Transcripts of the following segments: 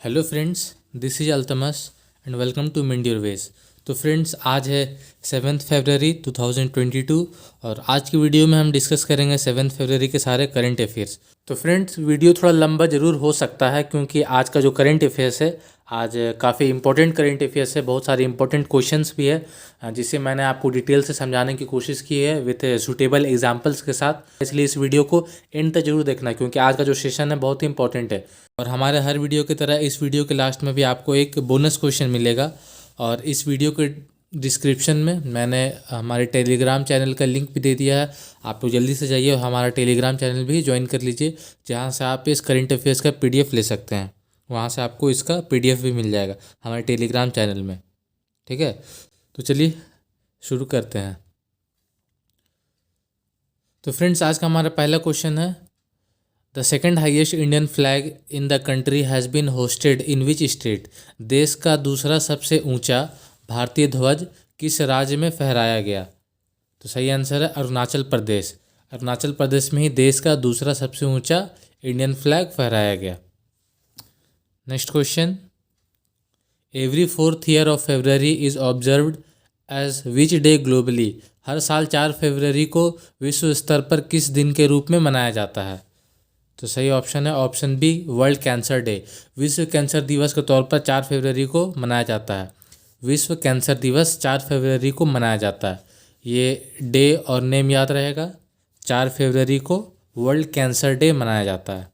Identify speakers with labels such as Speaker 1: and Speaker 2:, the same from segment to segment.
Speaker 1: Hello friends, this is Altamas and welcome to mind your ways. तो friends, आज है 7 फरवरी 2022 और आज की वीडियो में हम डिस्कस करेंगे 7 फरवरी के सारे करंट अफेयर्स। तो फ्रेंड्स, वीडियो थोड़ा लंबा ज़रूर हो सकता है क्योंकि आज का जो करंट अफेयर्स है आज काफ़ी इंपॉर्टेंट करंट अफेयर्स है। बहुत सारे इंपॉर्टेंट क्वेश्चंस भी है जिसे मैंने आपको डिटेल से समझाने की कोशिश की है विथ सूटेबल एग्जांपल्स के साथ। इसलिए इस वीडियो को एंड तक जरूर देखना क्योंकि आज का जो सेशन है बहुत ही इंपॉर्टेंट है। और हमारे हर वीडियो की तरह इस वीडियो के लास्ट में भी आपको एक बोनस क्वेश्चन मिलेगा। और इस वीडियो के डिस्क्रिप्शन में मैंने हमारे टेलीग्राम चैनल का लिंक भी दे दिया है। आप लोग जल्दी से जाइए और हमारा टेलीग्राम चैनल भी ज्वाइन कर लीजिए, जहाँ से आप इस करंट अफेयर्स का पीडीएफ ले सकते हैं। वहाँ से आपको इसका पीडीएफ भी मिल जाएगा हमारे टेलीग्राम चैनल में। ठीक है, तो चलिए शुरू करते हैं। तो फ्रेंड्स, आज का हमारा पहला क्वेश्चन है, the second highest Indian flag in the country has been hosted in which state. देश का दूसरा सबसे ऊंचा भारतीय ध्वज किस राज्य में फहराया गया? तो सही आंसर है अरुणाचल प्रदेश। अरुणाचल प्रदेश में ही देश का दूसरा सबसे ऊंचा इंडियन फ्लैग फहराया गया। Next question, every 4th of February is observed as which day globally. हर साल 4 फरवरी को विश्व स्तर पर किस दिन के रूप में मनाया जाता है? तो सही ऑप्शन है option B, world cancer day. विश्व कैंसर दिवस के तौर पर 4 फरवरी को मनाया जाता है। विश्व कैंसर दिवस 4 फरवरी को मनाया जाता है। ये डे और नेम याद रहेगा। 4 फरवरी को वर्ल्ड कैंसर डे मनाया जाता है।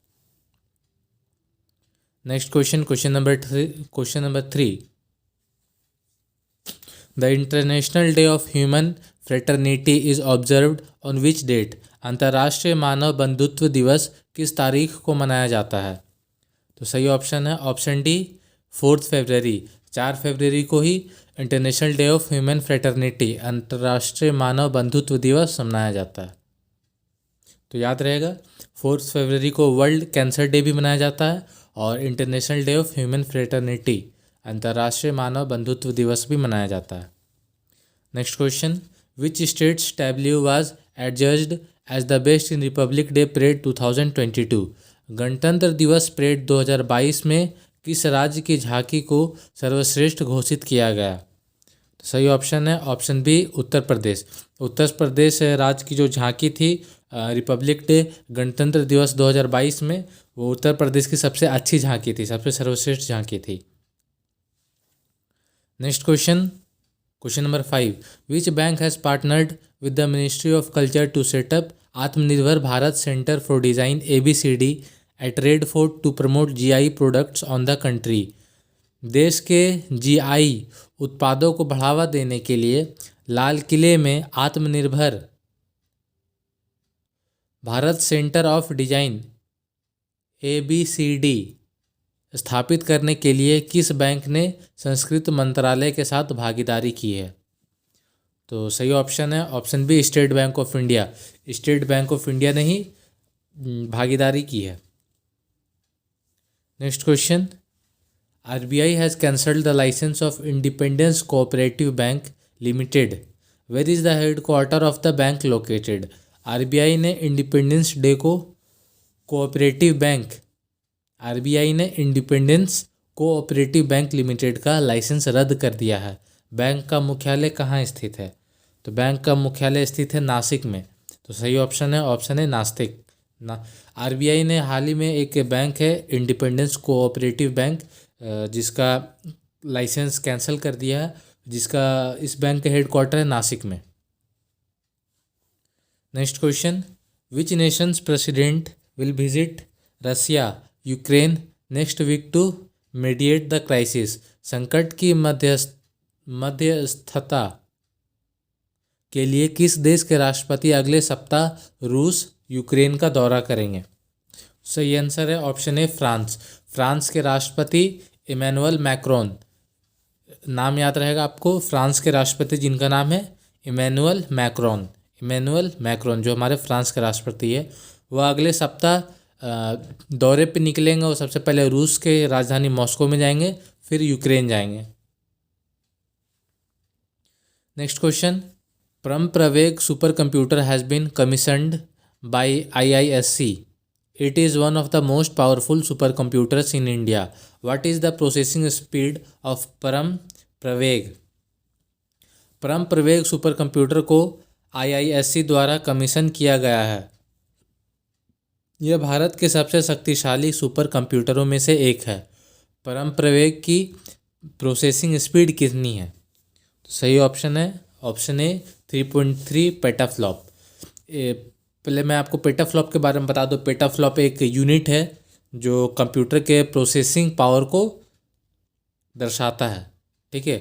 Speaker 1: Next question, question number 3, the international day of human fraternity is observed on which date. अंतर्राष्ट्रीय मानव बंधुत्व दिवस किस तारीख को मनाया जाता है? तो सही ऑप्शन है ऑप्शन डी, 4 फरवरी। 4 फरवरी को ही international day of human fraternity, अंतर्राष्ट्रीय मानव बंधुत्व दिवस मनाया जाता है। तो याद रहेगा, 4 फरवरी को वर्ल्ड कैंसर डे भी मनाया जाता है और international day of human fraternity, अंतर्राष्ट्रीय मानव बंधुत्व दिवस भी मनाया जाता है। Next question, which states tableau was adjudged as the best in republic day parade 2022। गणतंत्र दिवस परेड 2022 में किस राज्य की झांकी को सर्वश्रेष्ठ घोषित किया गया? तो सही ऑप्शन है ऑप्शन बी, उत्तर प्रदेश। उत्तर प्रदेश राज्य की जो झांकी थी रिपब्लिक डे गणतंत्र दिवस 2022 में, वो उत्तर प्रदेश की सबसे अच्छी झांकी थी, सबसे सर्वश्रेष्ठ झांकी थी। Next question, question number 5, which bank has partnered with the ministry of culture to set up Atmanirbhar Bharat centre for design ABCD at red fort to promote GI products on the country. देश के GI उत्पादों को बढ़ावा देने के लिए लाल किले में आत्मनिर्भर Bharat centre of design ABCD स्थापित करने के लिए किस बैंक ने संस्कृत मंत्रालय के साथ भागीदारी की है? तो सही ऑप्शन है option B, State Bank of India. State Bank of India ने ही भागीदारी की है। Next question, RBI has cancelled the licence of independence cooperative bank limited. Where is the headquarter of the bank located. RBI ने independence day को cooperative bank RBI ने independence cooperative bank limited का licence रद्द कर दिया है। Bank का मुख्यालय कहाँ स्थित है? तो बैंक का मुख्यालय स्थित है नासिक में। तो सही ऑप्शन है नासिक ना। RBI ने हाल ही में एक बैंक है इंडिपेंडेंस कोऑपरेटिव बैंक, जिसका लाइसेंस कैंसिल कर दिया है, जिसका इस बैंक का हेडक्वार्टर है नासिक में। Next question, which nation's president will visit Russia Ukraine next week to mediate the crisis. संकट की मध्यस्थता के लिए किस देश के राष्ट्रपति अगले सप्ताह रूस यूक्रेन का दौरा करेंगे? सही आंसर है ऑप्शन ए, फ्रांस। फ्रांस के राष्ट्रपति इमैनुअल मैक्रोन, नाम याद रहेगा आपको, फ्रांस के राष्ट्रपति जिनका नाम है इमैनुअल मैक्रोन। इमैनुअल मैक्रोन जो हमारे फ्रांस के राष्ट्रपति है, वह अगले सप्ताह दौरे पे निकलेंगे और सबसे पहले रूस के राजधानी मॉस्को में जाएंगे, फिर यूक्रेन जाएंगे। Next question, Param Pravega super computer has been commissioned by IISc It is one of the most powerful supercomputers in India. What is the processing speed of Param Praveg? परम प्रवेग सुपर कंप्यूटर को IISc द्वारा commission किया गया है। यह भारत के सबसे शक्तिशाली सुपर कंप्यूटरों में से एक है। परम प्रवेग की प्रोसेसिंग स्पीड कितनी है? तो सही ऑप्शन है ऑप्शन ए 3.3 पेटाफ्लॉप। पहले मैं आपको पेटाफ्लॉप के बारे में बता दूं। पेटाफ्लॉप एक यूनिट है जो कंप्यूटर के प्रोसेसिंग पावर को दर्शाता है। ठीक है,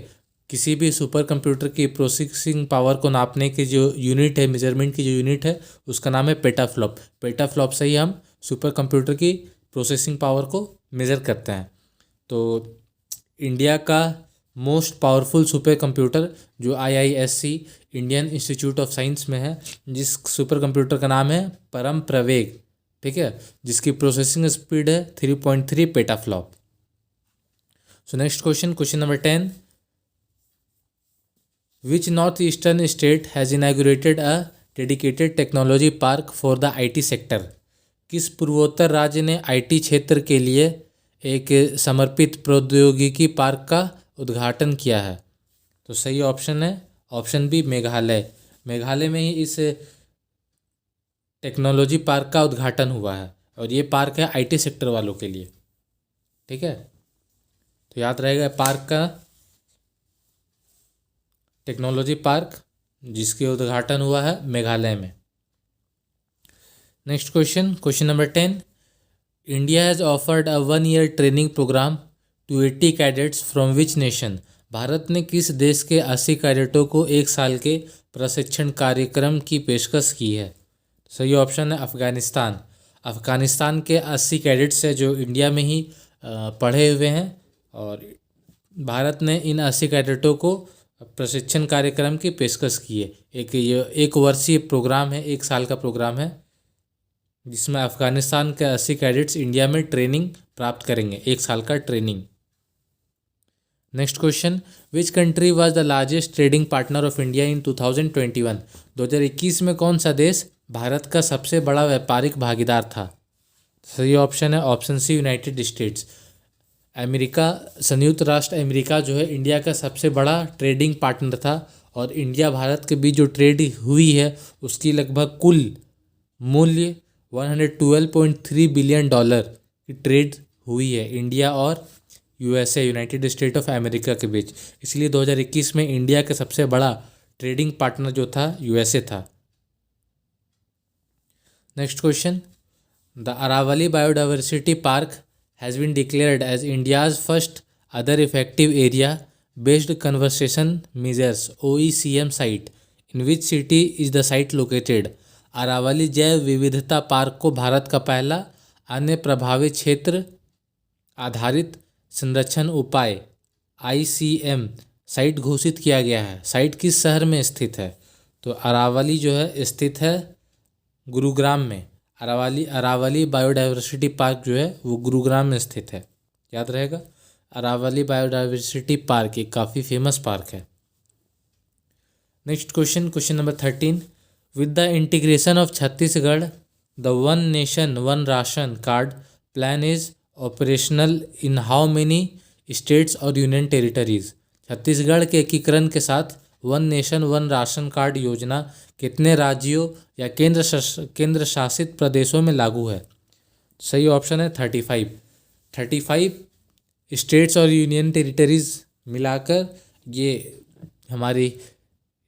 Speaker 1: किसी भी सुपर कंप्यूटर की प्रोसेसिंग पावर को नापने की जो यूनिट है, मेजरमेंट की जो यूनिट है, उसका नाम है पेटाफ्लॉप। पेटाफ्लॉप से ही हम सुपर कंप्यूटर की प्रोसेसिंग पावर को मेज़र करते हैं। तो इंडिया का मोस्ट पावरफुल सुपर कंप्यूटर जो IISc Indian institute of science में है, जिस सुपर कंप्यूटर का नाम है परम प्रवेग, ठीक है, जिसकी प्रोसेसिंग स्पीड है 3.3 petaflop. So next question number 10। Which northeastern state has inaugurated a dedicated technology park for the IT sector? किस पूर्वोत्तर राज्य ने आईटी क्षेत्र के लिए एक समर्पित प्रौद्योगिकी पार्क का उद्घाटन किया है? तो सही ऑप्शन है ऑप्शन बी मेघालय। मेघालय में ही इस टेक्नोलॉजी पार्क का उद्घाटन हुआ है और ये पार्क है आईटी सेक्टर वालों के लिए। ठीक है, तो याद रहेगा पार्क का टेक्नोलॉजी पार्क जिसके उद्घाटन हुआ है मेघालय में। Next question number 10। India has offered a 1 year training programme to 80 cadets from which nation? Bharat ने किस देश के 80 कैडेटों को 1 साल के प्रशिक्षण कार्यक्रम की पेशकश की है? सही ऑप्शन है अफ़गानिस्तान। अफ़गानिस्तान के 80 कैडेट्स हैं जो इंडिया में ही पढ़े हुए हैं और भारत ने इन 80 कैडेटों को प्रशिक्षण कार्यक्रम की पेशकश की है। एक वर्षीय प्रोग्राम है, 1 साल का प्रोग्राम है जिसमें अफ़गानिस्तान के 80 कैडेट्स इंडिया में ट्रेनिंग प्राप्त करेंगे, 1 साल का training. Next question. Which country was the largest trading partner of India in 2021? 2021 में कौन सा देश भारत का सबसे बड़ा व्यापारिक भागीदार था? सही ऑप्शन है option C United States. America, संयुक्त राष्ट्र अमेरिका जो है इंडिया का सबसे बड़ा ट्रेडिंग पार्टनर था और इंडिया भारत के बीच जो ट्रेड हुई है उसकी लगभग कुल मूल्य 112.3 बिलियन डॉलर की ट्रेड हुई है इंडिया और USA, United state of America के बीच। इसलिए 2021 में इंडिया का सबसे बड़ा ट्रेडिंग पार्टनर जो था यूएसए था। Next question. The Aravalli biodiversity park has been declared as India's first other effective area based conservation measures OECM site. In which city is the site located? Aravalli जैव विविधता पार्क को भारत का पहला अन्य प्रभावित क्षेत्र आधारित संरक्षण उपाय ICM साइट घोषित किया गया है। साइट किस शहर में स्थित है? तो अरावली जो है स्थित है गुरुग्राम में। अरावली बायोडाइवर्सिटी पार्क जो है वो गुरुग्राम में स्थित है, याद रहेगा। अरावली बायोडाइवर्सिटी पार्क एक काफ़ी फेमस पार्क है। Next question number 13। With the integration of Chhattisgarh the one nation one ration card plan is operational in how many states और यूनियन टेरिटरीज? छत्तीसगढ़ के एकीकरण के साथ one nation one ration card योजना कितने राज्यों या केंद्र शासित प्रदेशों में लागू है? सही ऑप्शन है 35 स्टेट्स और यूनियन टेरिटरीज मिलाकर ये हमारी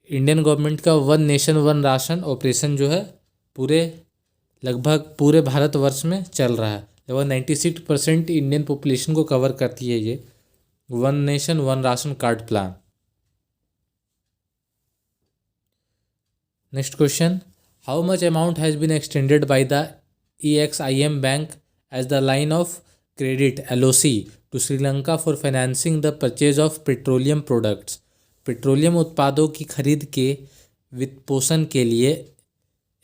Speaker 1: इंडियन गवर्नमेंट का one nation one ration operation जो है लगभग पूरे भारतवर्ष में चल रहा है। लगभग 96% इंडियन पॉपुलेशन को कवर करती है ये one nation one ration card plan. Next question. How much amount has been extended by the EXIM bank as the line of credit LOC to Sri Lanka for financing the purchase of petroleum products? Petroleum उत्पादों की खरीद के वित्तपोषण के लिए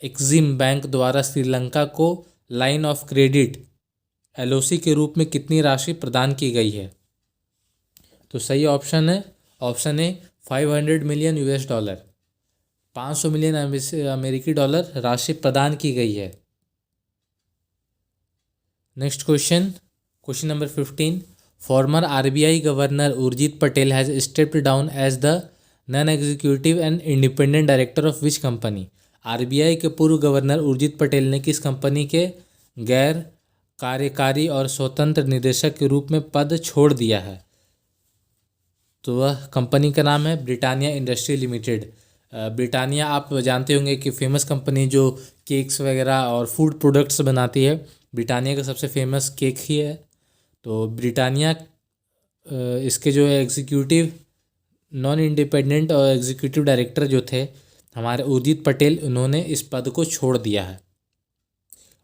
Speaker 1: Exim bank द्वारा श्रीलंका को line of credit LOC के रूप में कितनी राशि प्रदान की गई है? तो सही ऑप्शन है ऑप्शन ए 500 मिलियन $, 500 मिलियन अमेरिकी डॉलर राशि प्रदान की गई है। Next question, question number 15, former RBI governor Urjit Patel has stepped down as the non executive and independent director of which company. RBI के पूर्व गवर्नर उर्जित पटेल ने किस कंपनी के गैर कार्यकारी और स्वतंत्र निदेशक के रूप में पद छोड़ दिया है? तो वह कंपनी का नाम है ब्रिटानिया इंडस्ट्री लिमिटेड। ब्रिटानिया आप जानते होंगे कि फेमस कंपनी जो केक्स वगैरह और फूड प्रोडक्ट्स बनाती है। ब्रिटानिया का सबसे फेमस केक ही है। तो ब्रिटानिया इसके जो है एग्जीक्यूटिव नॉन इंडिपेंडेंट और एग्जीक्यूटिव डायरेक्टर जो थे हमारे उर्जित पटेल, उन्होंने इस पद को छोड़ दिया है।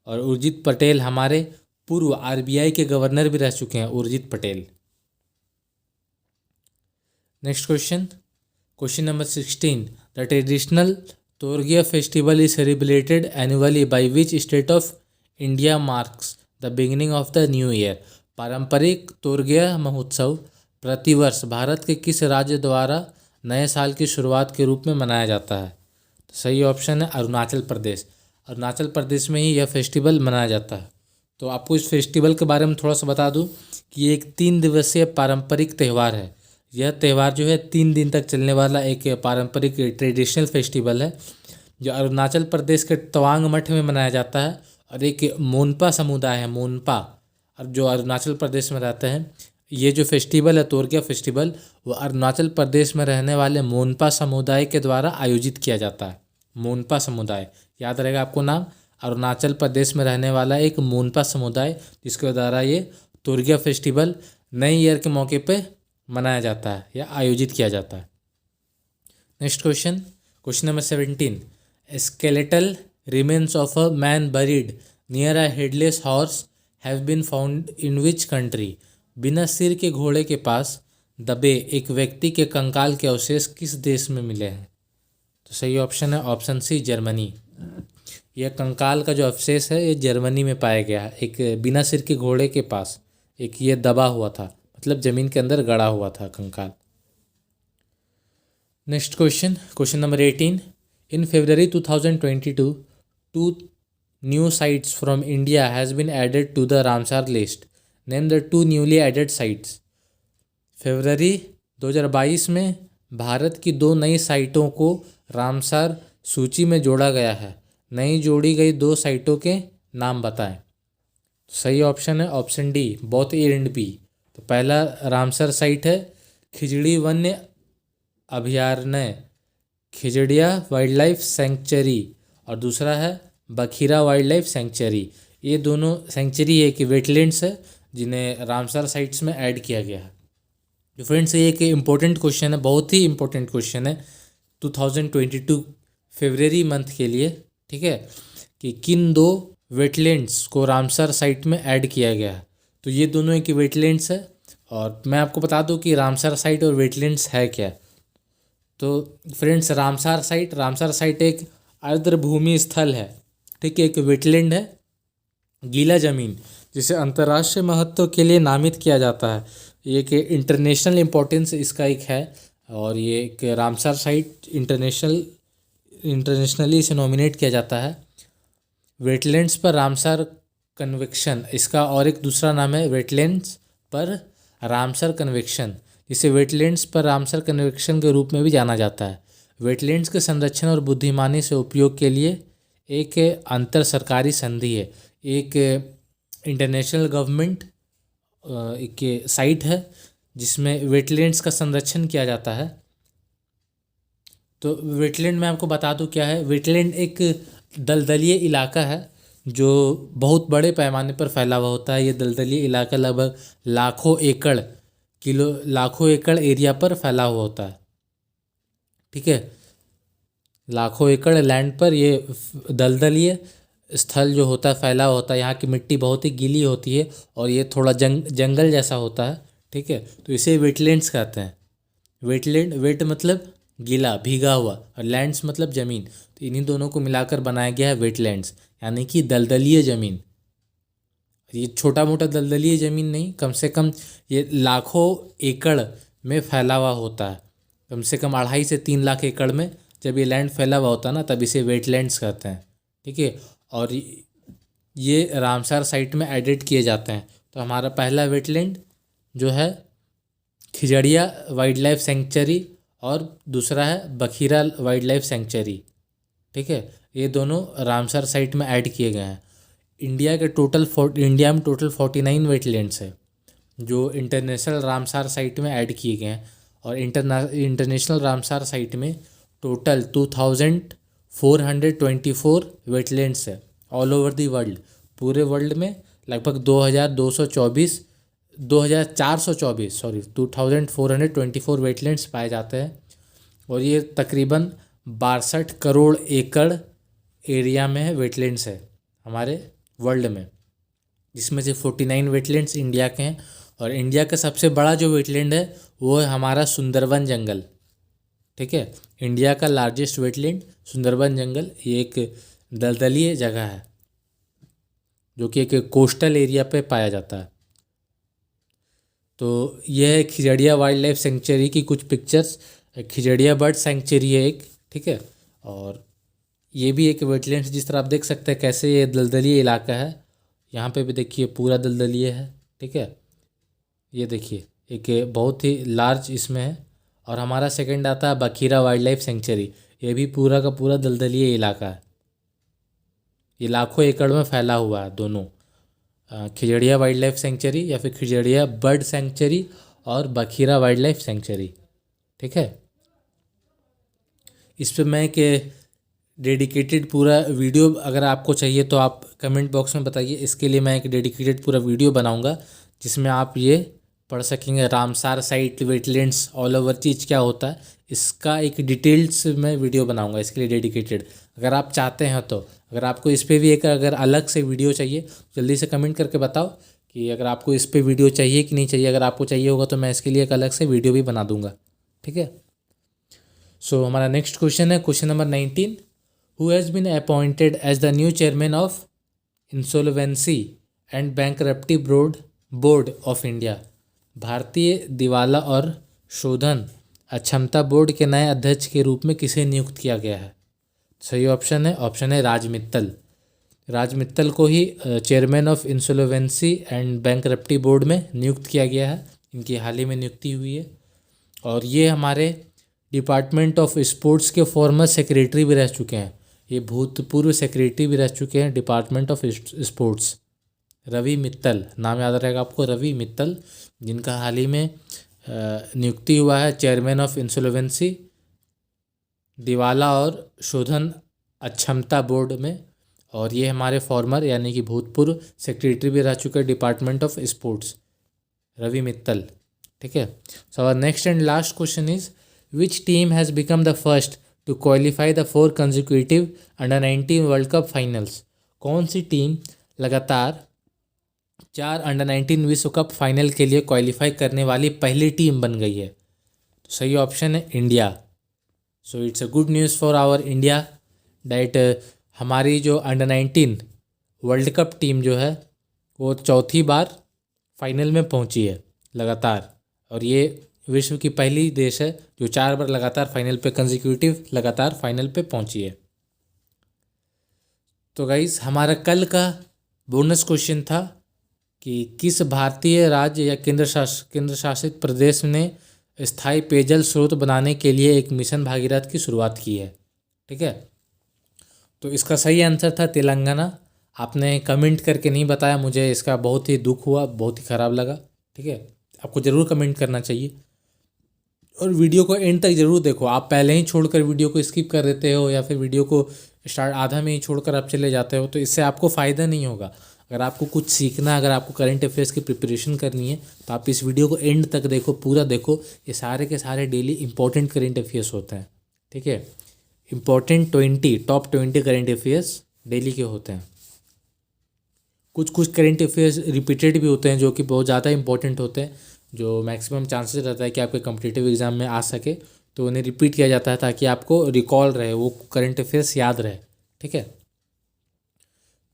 Speaker 1: और उर्जित पटेल हमारे पूर्व आरबीआई के गवर्नर भी रह चुके हैं, Urjit Patel. Next question, question number 16, the traditional Torgya festival is celebrated annually by which state of India marks the beginning of the new year. पारंपरिक तोरगिया महोत्सव प्रतिवर्ष भारत के किस राज्य द्वारा नए साल की शुरुआत के रूप में मनाया जाता है? तो सही ऑप्शन है अरुणाचल प्रदेश। अरुणाचल प्रदेश में ही यह फेस्टिवल मनाया जाता है। तो आपको इस फेस्टिवल के बारे में थोड़ा सा बता दूं कि ये एक 3 दिवसीय पारंपरिक त्यौहार है। यह त्यौहार जो है 3 दिन तक चलने वाला एक पारंपरिक ट्रेडिशनल फेस्टिवल है जो अरुणाचल प्रदेश के तवांग मठ में मनाया जाता है। और एक मोनपा समुदाय है, मोनपा, और जो अरुणाचल प्रदेश में रहते हैं। ये जो फेस्टिवल है तोरगिया फेस्टिवल, वो अरुणाचल प्रदेश में रहने वाले मोनपा समुदाय के द्वारा आयोजित किया जाता है। मोनपा समुदाय, याद रहेगा आपको नाम, अरुणाचल प्रदेश में रहने वाला एक मोनपा समुदाय जिसके द्वारा ये तोरगिया फेस्टिवल नए ईयर के मौके पे मनाया जाता है या आयोजित किया जाता है। Next question, question number 17, skeletal remains of a man buried near a headless horse have been found in which country. बिना सिर के घोड़े के पास दबे एक व्यक्ति के कंकाल के अवशेष किस देश में मिले हैं? तो सही ऑप्शन है ऑप्शन सी, जर्मनी। यह कंकाल का जो अवशेष है ये जर्मनी में पाया गया है। एक बिना सिर के घोड़े के पास एक ये दबा हुआ था, मतलब जमीन के अंदर गड़ा हुआ था कंकाल। Next question, question number 18, in February 2022 2 new sites from India has been added to the Ramsar list. Name the 2 newly added sites. फरवरी 2022 में भारत की 2 नई साइटों को रामसार सूची में जोड़ा गया है। नई जोड़ी गई 2 साइटों के नाम बताएं। सही ऑप्शन है option D, both A and B. तो पहला रामसर साइट है खिजड़ी वन्य अभयारण्य, खिजड़िया वाइल्ड लाइफ सेंचुरी, और दूसरा है बखीरा वाइल्ड लाइफ सेंचुरी। ये दोनों सेंचुरी है कि वेटलैंड्स है जिन्हें रामसर साइट्स में ऐड किया गया है। तो फ्रेंड्स ये एक इम्पोर्टेंट क्वेश्चन है, बहुत ही इम्पोर्टेंट क्वेश्चन है 2022 फरवरी मंथ के लिए, ठीक है, कि किन 2 वेटलैंड्स को रामसर साइट में ऐड किया गया है। तो ये दोनों एक वेटलैंड्स है। और मैं आपको बता दूं कि रामसर साइट और वेटलैंड्स है क्या। तो फ्रेंड्स रामसर साइट एक आर्द्रभूमि स्थल है, ठीक है, एक वेटलैंड है, गीला जमीन, जिसे अंतर्राष्ट्रीय महत्व के लिए नामित किया जाता है। ये कि इंटरनेशनल इम्पोर्टेंस इसका एक है। और ये एक रामसर साइट इंटरनेशनली इसे नॉमिनेट किया जाता है। वेटलैंड्स पर रामसर कन्वेक्शन, इसका और एक दूसरा नाम है वेटलैंड्स पर रामसर कन्वेक्शन, जिसे वेटलैंड्स पर रामसर कन्वेक्शन के रूप में भी जाना जाता है। वेटलैंड्स के संरक्षण और बुद्धिमानी से उपयोग के लिए एक अंतर सरकारी संधि है, एक इंटरनेशनल गवर्नमेंट एक साइट है जिसमें वेटलैंड्स का संरक्षण किया जाता है। तो वेटलैंड मैं आपको बता दूं क्या है। वेटलैंड एक दलदलीय इलाका है जो बहुत बड़े पैमाने पर फैला हुआ होता है। ये दलदलीय इलाका लगभग लाखों एकड़ एरिया पर फैला हुआ होता है, ठीक है। लाखों एकड़ लैंड पर ये दलदलीय स्थल जो होता है फैला हुआ होता है। यहाँ की मिट्टी बहुत ही गीली होती है और ये थोड़ा जंगल जैसा होता है, ठीक है। तो इसे वेटलैंड्स कहते हैं। वेट मतलब गीला, भीगा हुआ, और लैंड्स मतलब ज़मीन। तो इन्हीं दोनों को मिलाकर बनाया गया है वेटलैंड्स, यानी कि दलदलीय ज़मीन। ये छोटा मोटा दलदलीय ज़मीन नहीं, कम से कम ये लाखों एकड़ में फैला हुआ होता है। कम से कम 2.5 से 3 लाख एकड़ में जब ये लैंड फैला हुआ होता है ना, तब इसे वेटलैंड्स कहते हैं, ठीक है। और ये रामसार साइट में एडिट किए जाते हैं। तो हमारा पहला वेटलैंड जो है खिजड़िया वाइल्ड लाइफ सेंचुरी और दूसरा है बखीरा वाइल्ड लाइफ सेंचुरी। ठीक है, ये दोनों रामसार साइट में ऐड किए गए हैं। इंडिया में टोटल 49 वेटलैंड्स है जो इंटरनेशनल रामसार साइट में ऐड किए गए हैं। और इंटरनेशनल रामसार साइट में टोटल 2424 वेटलैंड्स है ऑल ओवर दी वर्ल्ड। पूरे वर्ल्ड में लगभग 2424 वेटलैंड्स पाए जाते हैं। और ये तकरीबन 62 करोड़ एकड़ एरिया में है वेटलैंड्स है हमारे वर्ल्ड में, जिसमें से 49 वेटलैंड्स इंडिया के हैं। और इंडिया का सबसे बड़ा जो वेटलैंड है वो है हमारा सुंदरबन जंगल। ठीक है, इंडिया का लार्जेस्ट वेटलैंड सुंदरबन जंगल, ये एक दलदलीय जगह है जो कि एक कोस्टल एरिया पे पाया जाता है। तो यह है खिजड़िया वाइल्ड लाइफ सेंचुरी की कुछ पिक्चर्स। खिजड़िया बर्ड सेंचुरी है एक, ठीक है। और ये भी एक वेटलैंड जिस तरह आप देख सकते हैं कैसे ये दलदली इलाका है। यहाँ पे भी देखिए पूरा दलदली है, ठीक है। ये देखिए एक बहुत ही लार्ज इसमें है। और हमारा सेकंड आता है बखीरा वाइल्ड लाइफ सेंचुरी। ये भी पूरा का पूरा दलदली इलाका है। ये लाखों एकड़ में फैला हुआ है दोनों, खिजड़िया वाइल्ड लाइफ सेंचुरी या फिर खिजड़िया बर्ड सेंचुरी और बखीरा वाइल्ड लाइफ सेंचुरी, ठीक है। इस पर मैं एक डेडिकेटेड पूरा वीडियो अगर आपको चाहिए तो आप कमेंट बॉक्स में बताइए। इसके लिए मैं एक डेडिकेटेड पूरा वीडियो बनाऊंगा जिसमें आप ये पढ़ सकेंगे Ramsar site wetlands all over चीज़ क्या होता है। इसका एक डिटेल्स में वीडियो बनाऊंगा इसके लिए डेडिकेटेड। अगर आप चाहते हैं तो अगर आपको इस पर भी एक अगर अलग से वीडियो चाहिए जल्दी से कमेंट करके बताओ कि अगर आपको इस पर वीडियो चाहिए कि नहीं चाहिए। अगर आपको चाहिए होगा तो मैं इसके लिए एक अलग से वीडियो भी बना दूंगा, ठीक है। सो हमारा नेक्स्ट क्वेश्चन है question number 19। Who has been appointed as the new chairman of insolvency and bankruptcy board of India. भारतीय दिवाला और शोधन अक्षमता बोर्ड के नए अध्यक्ष के रूप में किसे नियुक्त किया गया है। सही ऑप्शन है राज मित्तल। राज मित्तल को ही chairman of insolvency and bankruptcy board में नियुक्त किया गया है। इनकी हाल ही में नियुक्ति हुई है। और ये हमारे डिपार्टमेंट ऑफ स्पोर्ट्स के फॉर्मर सेक्रेटरी भी रह चुके हैं। ये भूतपूर्व सेक्रेटरी भी रह चुके हैं department of sports. Ravi Mittal नाम याद रहेगा आपको, रवि मित्तल, जिनका हाल ही में नियुक्ति हुआ है चेयरमैन ऑफ इंसॉल्वेंसी दिवाला और शोधन अक्षमता बोर्ड में। और ये हमारे फॉर्मर यानी कि भूतपूर्व सेक्रेटरी भी रह चुके हैं department of sports, Ravi Mittal, ठीक है। So our next and last question is which team has become the first to qualify the 4 consecutive under nineteen world cup finals. कौन सी टीम लगातार 4 अंडर-19 विश्व कप फाइनल के लिए क्वालिफाई करने वाली पहली टीम बन गई है। तो सही ऑप्शन है India. So it's a good news for our India that हमारी जो अंडर-19 वर्ल्ड कप टीम जो है वो चौथी बार फाइनल में पहुंची है लगातार। और ये विश्व की पहली देश है जो 4 बार लगातार फाइनल पे कंजिक्यूटिव लगातार फाइनल पे पहुंची है। तो गाइस हमारा कल का बोनस क्वेश्चन था कि किस भारतीय राज्य या केंद्र शासित प्रदेश ने स्थायी पेयजल स्रोत बनाने के लिए एक मिशन भागीरथ की शुरुआत की है, ठीक है। तो इसका सही आंसर था तेलंगाना। आपने कमेंट करके नहीं बताया, मुझे इसका बहुत ही दुख हुआ, बहुत ही ख़राब लगा, ठीक है। आपको ज़रूर कमेंट करना चाहिए और वीडियो को एंड तक ज़रूर देखो। आप पहले ही छोड़कर वीडियो को स्किप कर देते हो या फिर वीडियो को स्टार्ट आधा में ही छोड़कर आप चले जाते हो तो इससे आपको फ़ायदा नहीं होगा। अगर आपको कुछ सीखना, अगर आपको करंट अफेयर्स की प्रिपरेशन करनी है तो आप इस वीडियो को एंड तक देखो, पूरा देखो। ये सारे के सारे डेली इंपॉर्टेंट करंट अफेयर्स होते हैं, ठीक है। Important top 20 current affairs daily के होते हैं। कुछ करंट अफेयर्स रिपीटेड भी होते हैं जो कि बहुत ज़्यादा इंपॉर्टेंट होते हैं, जो मैक्सिमम चांसेस रहता है कि आपके कॉम्पिटिटिव एग्जाम में आ सके, तो उन्हें रिपीट किया जाता है ताकि आपको रिकॉल रहे, वो करंट अफेयर्स याद रहे, ठीक है।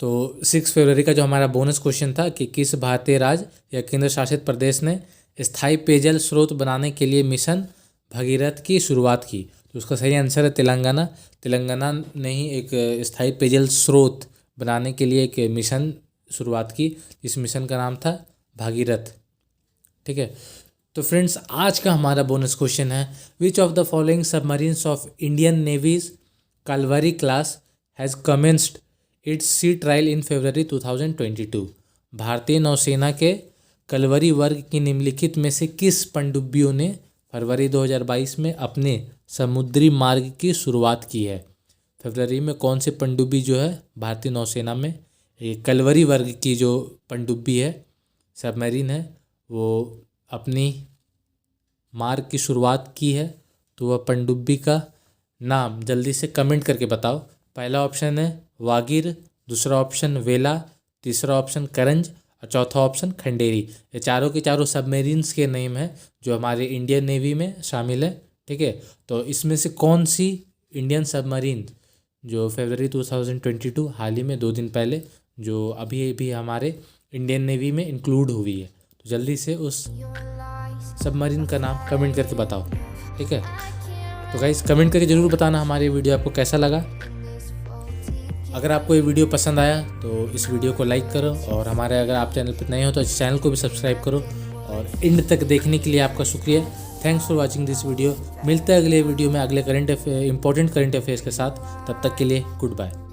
Speaker 1: तो 6 फरवरी का जो हमारा बोनस क्वेश्चन था कि किस भारतीय राज्य या केंद्र शासित प्रदेश ने स्थायी पेयजल स्रोत बनाने के लिए मिशन भगीरथ की शुरुआत की, तो उसका सही आंसर है तेलंगाना। तेलंगाना ने ही एक स्थायी पेयजल स्रोत बनाने के लिए एक मिशन शुरुआत की। इस मिशन का नाम था भागीरथ। ठीक है, तो फ्रेंड्स आज का हमारा बोनस क्वेश्चन है, which of the following submarines of Indian navy's Kalvari class has commenced its sea trial in February 2022। भारतीय नौसेना के कलवरी वर्ग की निम्नलिखित में से किस पनडुब्बियों ने फरवरी 2022 में अपने समुद्री मार्ग की शुरुआत की है। फरवरी में कौन से पनडुब्बी जो है भारतीय नौसेना में ये कलवरी वर्ग की जो पनडुब्बी है, सबमरीन है, वो अपनी मार्ग की शुरुआत की है। तो वह पनडुब्बी का नाम जल्दी से कमेंट करके बताओ। पहला ऑप्शन है वागीर, दूसरा ऑप्शन वेला, तीसरा ऑप्शन करंज और चौथा ऑप्शन खंडेरी। ये चारों के चारों सबमरीन्स के नेम है जो हमारे इंडियन नेवी में शामिल है। ठीक है, तो इसमें से कौन सी इंडियन सबमरीन जो फरवरी 2022 हाल ही में 2 दिन पहले जो अभी भी हमारे इंडियन नेवी में इंक्लूड हुई है, तो जल्दी से उस सबमरीन का नाम कमेंट करके बताओ। ठीक है, तो गाइस कमेंट करके ज़रूर बताना हमारी वीडियो आपको कैसा लगा। अगर आपको ये वीडियो पसंद आया तो इस वीडियो को लाइक करो, और हमारे अगर आप चैनल पर नए हो तो इस चैनल को भी सब्सक्राइब करो, और एंड तक देखने के लिए आपका शुक्रिया। Thanks for watching this video. मिलते हैं अगले वीडियो में अगले इंपॉर्टेंट करंट अफेयर्स के साथ। तब तक के लिए गुड बाय।